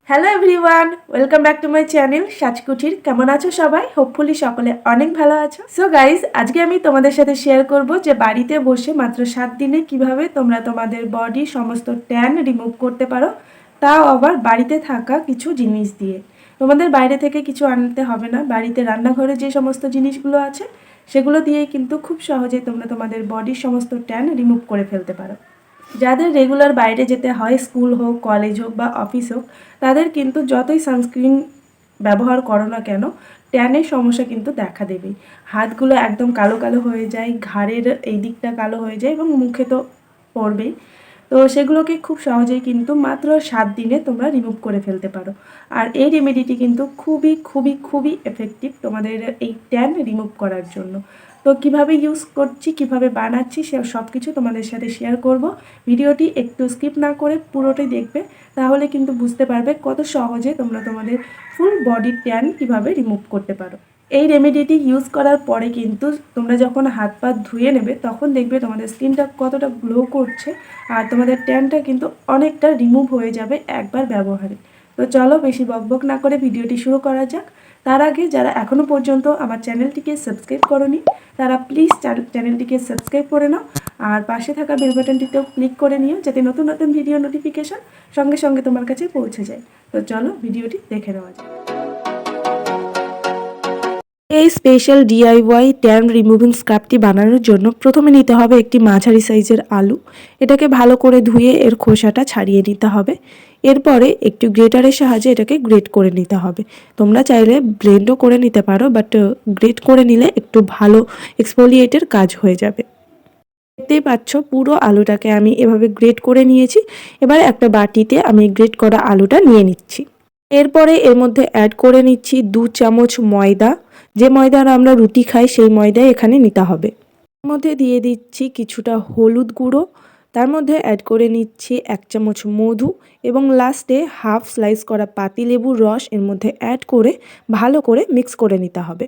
Hello everyone, welcome back to my channel Kuthir. কেমন আছো সবাই? হোপফুলি সকলে অনেক ভালো আছো। সো গাইজ, আজকে আমি তোমাদের সাথে শেয়ার করব যে বাড়িতে বসে মাত্র 7 দিনে কিভাবে তোমরা তোমাদের বডির সমস্ত ট্যান রিমুভ করতে পারো, তাও আবার বাড়িতে থাকা কিছু জিনিস দিয়ে। তোমাদের বাইরে থেকে কিছু আনতে হবে না, বাড়িতে রান্নাঘরে যে সমস্ত জিনিসগুলো আছে সেগুলো দিয়েই কিন্তু খুব সহজেই তোমরা তোমাদের বডির সমস্ত ট্যান রিমুভ করে ফেলতে পারো। যাদের রেগুলার বাইরে যেতে হয়, স্কুল হোক, কলেজ হোক বা অফিস হোক, তাদের কিন্তু যতই সানস্ক্রিন ব্যবহার করো না কেন, ট্যানের সমস্যা কিন্তু দেখা দেবেই। হাতগুলো একদম কালো কালো হয়ে যায়, ঘাড়ের এই দিকটা কালো হয়ে যায় এবং মুখে তো পড়বেই। তো সেগুলোকে খুব সহজেই কিন্তু মাত্র 7 দিনে তোমরা রিমুভ করে ফেলতে পারো। আর এই রেমেডিটি কিন্তু খুবই খুবই খুবই এফেক্টিভ তোমাদের এই ট্যান রিমুভ করার জন্য। তো কিভাবে ইউজ করছি, কিভাবে বানাচ্ছি, সে সব কিছু তোমাদের সাথে শেয়ার করব। ভিডিওটি একটু স্কিপ না করে পুরোটাই দেখবে, তাহলে কিন্তু বুঝতে পারবে কত সহজে তোমরা তোমাদের ফুল বডি ট্যান কিভাবে রিমুভ করতে পারো। এই রেমেডিটি ইউজ করার পরে কিন্তু তোমরা যখন হাত পা ধুয়ে নেবে তখন দেখবে তোমাদের স্কিনটা কতটা গ্লো করছে, আর তোমাদের ট্যানটা কিন্তু অনেকটা রিমুভ হয়ে যাবে একবার ব্যবহারে। তো চলো বেশি বকবক না করে ভিডিওটি শুরু করা যাক। তার আগে যারা এখনও পর্যন্ত আমার চ্যানেলটিকে সাবস্ক্রাইব করোনি, তারা প্লিজ চ্যানেলটিকে সাবস্ক্রাইব করে নাও, আর পাশে থাকা বেল বাটনটিতেও ক্লিক করে নিও, যাতে নতুন নতুন ভিডিও নোটিফিকেশন সঙ্গে সঙ্গে তোমার কাছে পৌঁছে যায়। তো চলো ভিডিওটি দেখে নেওয়া যাক। এই স্পেশাল ডিআইওয়াই ট্যান রিমুভিং স্ক্রাবটি বানানোর জন্য প্রথমে নিতে হবে একটি মাঝারি সাইজের আলু। এটাকে ভালো করে ধুয়ে এর খোসাটা ছাড়িয়ে নিতে হবে। এরপরে একটু গ্রেটারের সাহায্যে এটাকে গ্রেট করে নিতে হবে। তোমরা চাইলে ব্লেন্ডও করে নিতে পারো, বাট গ্রেট করে নিলে একটু ভালো এক্সফোলিয়েটের কাজ হয়ে যাবে। দেখতেই পাচ্ছ পুরো আলুটাকে আমি এভাবে গ্রেট করে নিয়েছি। এবার একটা বাটিতে আমি গ্রেট করা আলুটা নিয়ে নিচ্ছি। এরপরে এর মধ্যে অ্যাড করে নিচ্ছি 2 চামচ ময়দা। যে ময়দার আমরা রুটি খাই সেই ময়দাই এখানে নিতে হবে। এর মধ্যে দিয়ে দিচ্ছি কিছুটা হলুদ গুঁড়ো, তার মধ্যে অ্যাড করে নিচ্ছি 1 চামচ মধু এবং লাস্টে হাফ স্লাইস করা পাতিলেবুর রস এর মধ্যে অ্যাড করে ভালো করে মিক্স করে নিতে হবে।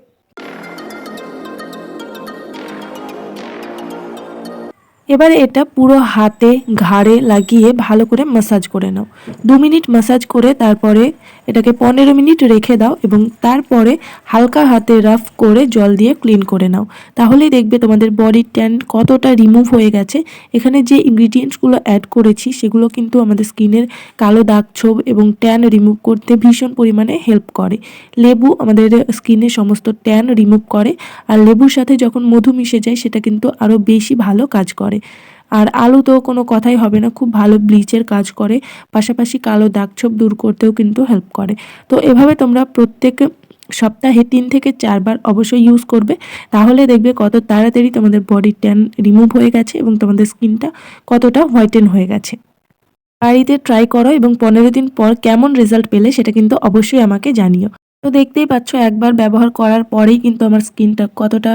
এবার এটা পুরো হাতে ঘাড়ে লাগিয়ে ভালো করে ম্যাসাজ করে নাও। 2 মিনিট ম্যাসাজ করে তারপরে এটাকে 15 মিনিট রেখে দাও এবং তারপরে হালকা হাতে রাফ করে জল দিয়ে ক্লিন করে নাও। তাহলেই দেখবে তোমাদের বডির ট্যান কতটা রিমুভ হয়ে গেছে। এখানে যে ইনগ্রিডিয়েন্টসগুলো অ্যাড করেছি সেগুলো কিন্তু আমাদের স্কিনের কালো দাগ ছোপ এবং ট্যান রিমুভ করতে ভীষণ পরিমাণে হেল্প করে। লেবু আমাদের স্কিনের সমস্ত ট্যান রিমুভ করে, আর লেবুর সাথে যখন মধু মিশে যায় সেটা কিন্তু আরও বেশি ভালো কাজ করে। আর আলু তো কোনো কথাই হবে না, খুব ভালো ব্লিচের কাজ করে, পাশাপাশি কালো দাগছোপ দূর করতেও কিন্তু হেল্প করে। তো এভাবে তোমরা প্রত্যেক সপ্তাহে 3 থেকে 4 বার অবশ্যই ইউজ করবে, তাহলে দেখবে কত তাড়াতাড়ি তোমাদের বডির ট্যান রিমুভ হয়ে গেছে এবং তোমাদের স্কিনটা কতটা হোয়াইটেন হয়ে গেছে। বাড়িতে ট্রাই করো এবং 15 দিন পর কেমন রেজাল্ট পেলে সেটা কিন্তু অবশ্যই আমাকে জানিও। তো দেখতেই পাচ্ছ একবার ব্যবহার করার পরেই কিন্তু আমার স্কিনটা কতটা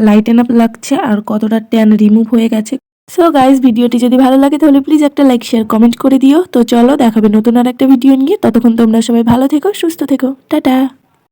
লাইটেন আপ লাগছে আর কতটা ট্যান রিমুভ হয়ে গেছে। সো গাইজ, ভিডিওটি যদি ভালো লাগে তাহলে প্লিজ একটা লাইক শেয়ার কমেন্ট করে দিও। তো চলো দেখাবে নতুন আর একটা ভিডিও নিয়ে। ততক্ষণ তোমরা সবাই ভালো থেকো, সুস্থ থেকো, টাটা।